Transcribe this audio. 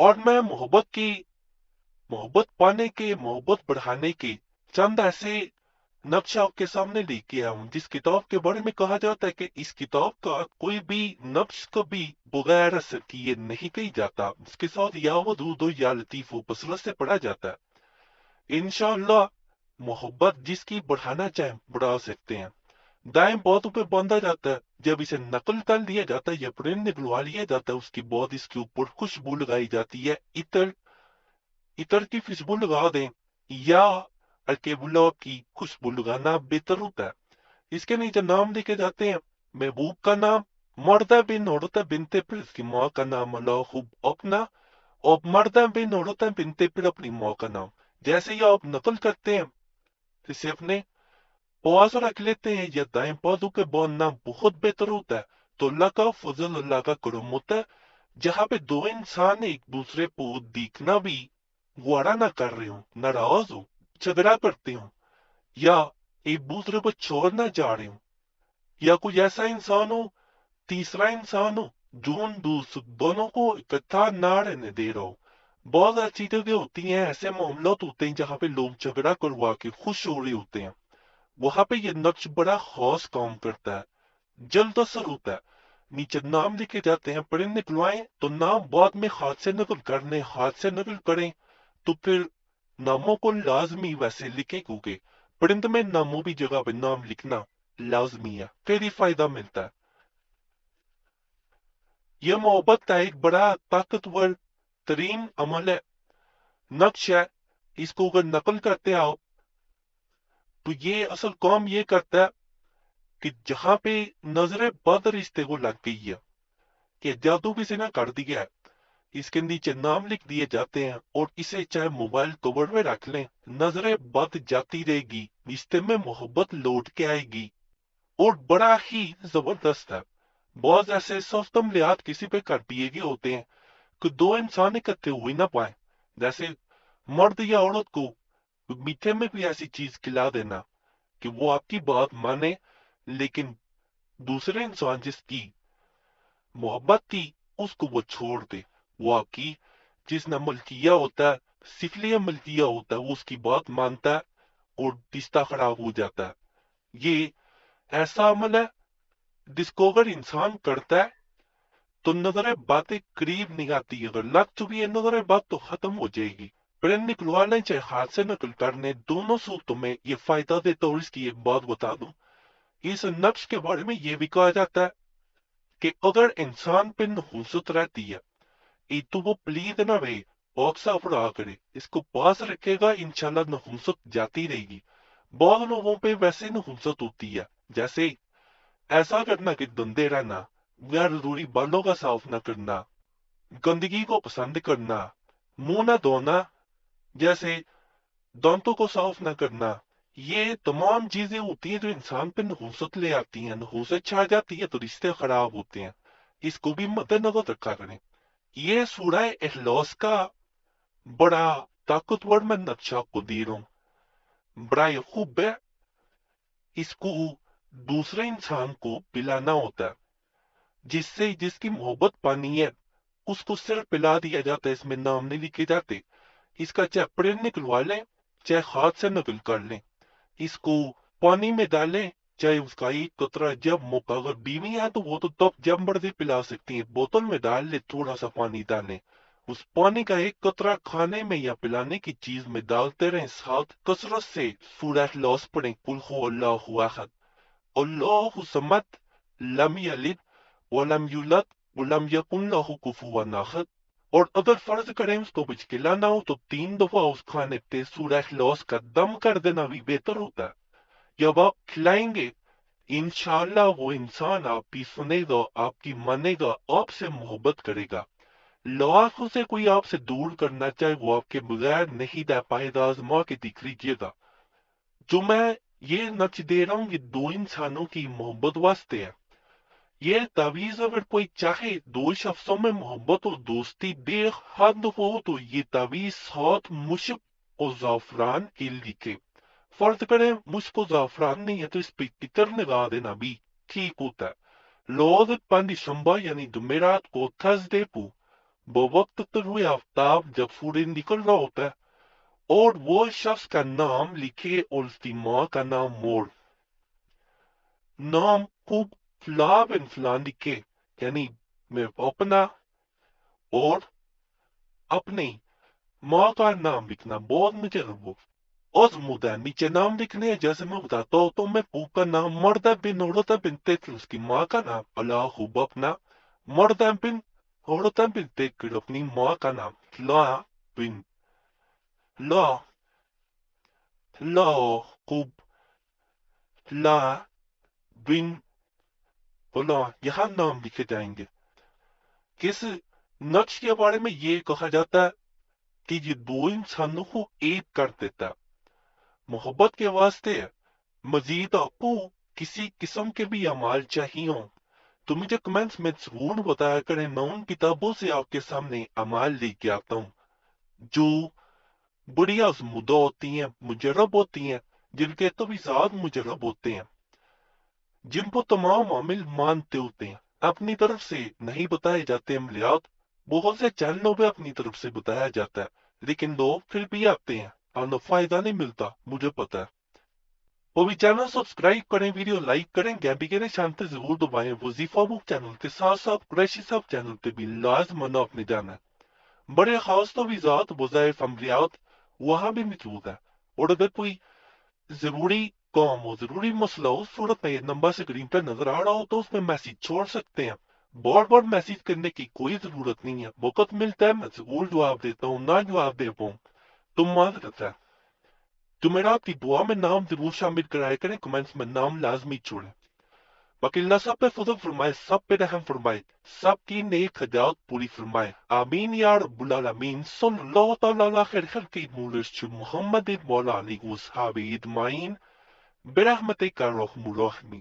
और मैं मोहब्बत पाने के, मोहब्बत बढ़ाने के चंद ऐसे नक्शा आपके सामने लेके आया हूं, जिस किताब के बारे में कहा जाता है कि इस किताब का कोई भी नक्श कभी बगैर असर किए नहीं कही जाता। इसके साथ या वदूद हो या लतीफ हो बसरत से पढ़ा जाता है। इंशाअल्लाह मोहब्बत जिसकी बढ़ाना चाहे बढ़ा सकते हैं। दाएं बातों पे बांधा जाता है, जब इसे नकल कर लिया जाता है या प्रेम निकलवा लिया जाता है, उसके बाद इसके ऊपर खुशबू लगाई जाती है। इतर इतर की खुशबू लगा दें या हल्के गुलाब की खुशबू लगाना बेहतर होता है। इसके नीचे नाम लिखे जाते हैं। महबूब का नाम मर्दा बिन औरता बिनते फिर उसकी माँ का नाम अल्लाह खूब अपना, और मर्दा बिन औरता बिनते फिर अपनी माँ का नाम। जैसे ही आप नकल करते हैं इसे अपने पास रख लेते हैं या दाएं बाजू के बाद नाम बहुत बेहतर होता है। तो अल्लाह का फजल, अल्लाह का करम होता है। जहां पे दो इंसान एक दूसरे को देखना भी गुआरा ना कर रहे हो, नाराज हो, झगड़ा करते हो, या एक दूसरे को छोड़ना चाह रहे हो, या कोई ऐसा इंसान हो, तीसरा इंसान हो, जो उन दोनों को इकट्ठा ना रहने दे रहा हो। बहुत ऐसी जगह होती हैं, ऐसे मामला होते हैं जहां पे लोग झगड़ा करवा के खुश हो रहे होते हैं। वहां पे ये नक्श बड़ा खास काम करता है, जल्द असर होता है। नीचे नाम लिखे जाते हैं, पढ़े निकलवाएं तो नाम बाद में हाथ से नकल करने, हाथ से नकल करें तो फिर नामों को लाजमी वैसे लिखे, क्योंकि परिंद में नामों की जगह पे नाम लिखना लाजमी है, फिर ही फायदा मिलता है। यह मोहब्बत का एक बड़ा ताकतवर तरीन अमल है, नक्श है। इसको अगर नकल करते आओ तो ये असल काम ये करता है कि जहां पे नजर बद रिश्ते को लग गई है, कि जादू किसी ने कर दिया है, इसके नीचे नाम लिख दिए जाते हैं और इसे चाहे मोबाइल कवर में रख लें, नजरें बद जाती रहेगी, रिश्ते में मोहब्बत लौट के आएगी। और बड़ा ही जबरदस्त है। बहुत ऐसे सख्त लिहाज किसी पे कर दिए गए होते हैं कि दो इंसान इकट्ठे हो ही ना पाए। जैसे मर्द या औरत को मीठे में भी ऐसी चीज खिला देना कि वो आपकी बात माने, लेकिन दूसरे इंसान जिसकी मोहब्बत थी उसको वो छोड़ दे। वो आपकी जिसने अमल किया होता है, सिफली अमल किया होता है, वो उसकी बात मानता है और रिश्ता खराब हो जाता है। ये ऐसा अमल है जिसको अगर इंसान करता है तो नजर बातें करीब नहीं आती। अगर लग चुकी है नजर बात तो खत्म हो जाएगी। प्रेम निकलवाने चाहे हाथ से नकल करने, दोनों सूरतों में ये फायदा देता है। और इसकी एक बात बता दूं, इस नक्श के बारे में ये भी कहा जाता है कि अगर इंसान पे नहुसत रहती है, ये तो वो प्लीज ना रहे, बॉक्स ऑफ रहा करे, इसको पास रखेगा, इंशाल्लाह नहुसत जाती रहेगी। बहुत लोगों पे वैसे नहुसत होती है, जैसे ऐसा करना कि धंधे रहना, गैर जरूरी बालों का साफ न करना, गंदगी को पसंद करना, मुंह न धोना, जैसे दांतों को साफ न करना। ये तमाम चीजें होती हैं जो इंसान पे नहुसत ले आती हैं। नहुसत छा जाती है तो रिश्ते खराब होते हैं। इसको भी मद्देनजर रखा करें। ये सूरह इखलास का बड़ा ताकतवर मैं नक्शा आपको दे रहा हूँ, बड़ा ये खूब है। इसको दूसरे इंसान को पिलाना होता है, जिससे जिसकी मोहब्बत पानी है उसको सिर्फ पिला दिया जाता है, इसमें नाम नहीं लिखे जाते। इसका चाहे प्रिंट निकलवा लें, चाहे हाथ से नकल कर लें, इसको पानी में डालें, चाहे उसका एक कतरा, जब मौका, अगर बीवी है तो वो तो तब जब मर्जी पिला सकती है, बोतल में डाल ले, थोड़ा सा पानी डालें, उस पानी का एक कतरा खाने में या पिलाने की चीज में डालते रहें, साथ कसरत से सूरह लॉस पढ़ें, कुल हु अल्लाहु अहद, अल्लाहु समद, लम यलिद वलम यूलद वलम यकुन लहू कुफुवन अहद। और अगर फर्ज करें उसको कुछ खिलाना हो तो 3 दफा उस खाने पे सूरह इखलास का दम कर देना भी बेहतर होता है। जब आप खिलाएंगे, इंशाल्लाह वो इंसान आपकी सुनेगा, आपकी मानेगा, आपसे मोहब्बत करेगा। लाख उसे कोई आपसे दूर करना चाहे, वो आपके बगैर नहीं रह पाएगा। आजमा के दिख लीजिएगा। जो मैं ये नच दे रहा हूँ, ये दो इंसानों की मोहब्बत वास्ते है। ये तावीज अगर कोई चाहे दो शख्सों में मोहब्बत और दोस्ती बेहद हो तो ये तावीज साथ मुश्क और जाफरान के लिखे। फर्ज करें मुश्क और जाफरान नहीं है तो इस पे तितर लगा देना भी ठीक होता है। लोग पानी शंबा यानी जुमेरात को थर्सडे को بوقت طلوع آفتاب جب سورج نکل رہا ہوتا ہے اور وہ شخص کا نام لکھے اور اس کی ماں کا نام مور، نام خوب فلاں بن فلاں لکھے، یعنی میں اپنا اور اپنی ماں کا نام لکھنا بہت مجھے وہ اس مدہ نیچے نام لکھنے ہیں، جیسے میں بتاتا ہوں تو میں پوپ کا نام مردہ بن عورتہ بن تیکر، اس کی ماں کا نام اللہ خوب اپنا مردہ بن عورتہ بن تیکر، اپنی ماں کا نام لا بن لا لا خوب لا بن فلاں، یہاں نام لکھے جائیں گے۔ کس نقش کے بارے میں یہ کہا جاتا ہے کہ یہ دو انسانوں کو ایک کر دیتا ہے۔ محبت کے واسطے مزید آپ کو کسی قسم کے بھی اعمال چاہیے ہوں تو مجھے کمنٹس میں ضرور بتایا کریں، میں ان کتابوں سے آپ کے سامنے اعمال لے کے آتا ہوں جو بڑی آزمودہ ہوتی ہیں، مجرب ہوتی ہیں، جن کے تویزات مجرب ہوتے ہیں، جن کو تمام عامل مانتے ہوتے ہیں، اپنی طرف سے نہیں بتائے جاتے عملیات، بہت سے چینلوں پہ اپنی طرف سے بتایا جاتا ہے لیکن لوگ پھر بھی آتے ہیں اور فائدہ نہیں ملتا، مجھے پتا ہے۔ وہ بھی چینل سبسکرائب کریں، ویڈیو لائک کریں، گیبی کے نشان پہ ضرور دبائیں، وظیفہ بک چینل کے ساتھ ساتھ قریشی صاحب چینل پہ بھی لازماً اپنے جانا ہے۔ بڑے خاص تویزات وظائف عملیات وہاں بھی موجود ہے، اور اگر کوئی ضروری کام ہو، ضروری مسئلہ ہو، اس صورت میں یہ نمبر سکرین پہ نظر آ رہا ہو تو اس میں میسیج چھوڑ سکتے ہیں۔ بار بار میسیج کرنے کی کوئی ضرورت نہیں ہے، وقت ملتا ہے میں ضرور جواب دیتا ہوں، نہ جواب دے پاؤں تو معذرت ہے۔ جمعرات کی دعا میں نام ضرور شامل کرایا کریں، کمنٹس میں نام لازمی چھوڑیں۔ باقی اللہ سب پہ فضل فرمائے، سب پہ رحم فرمائے، سب کی نیک حجات پوری فرمائے، آمین یا رب العالمین۔ صلی اللہ تعالیٰ علی خیر خلق مولش محمد مولا علیہ وصحابہ اجمعین برحمتک یا ارحم الراحمین۔